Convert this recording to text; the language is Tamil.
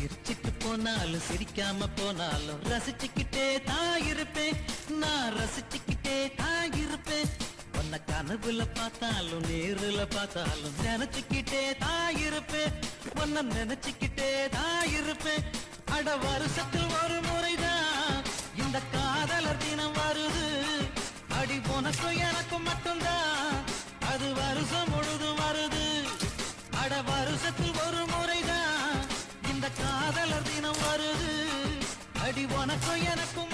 சிரிச்சிட்டு போனாலும் சிரிக்காம போனாலும் ரசிச்சுக்கிட்டே தான் இருப்பேன். நான் ரசிச்சுக்கிட்டே தான் இருப்பேன். உன்னை கனவுல பார்த்தாலும் நேருல பார்த்தாலும் நினைச்சுக்கிட்டே தான் இருப்பேன். உன்னை நினைச்சுக்கிட்டே தான் இருப்பேன். அட வருஷத்தில் ஒரு முறைதான் இந்த காதலர் தினம் வருது. அடி உனக்கும் எனக்கும் மட்டும்தான் அது வருஷம் முழுதும் வருது. அட வருஷத்தில் ஒரு முறைதான் இந்த காதலர் தினம் வருது. அடி உனக்கும் எனக்கும்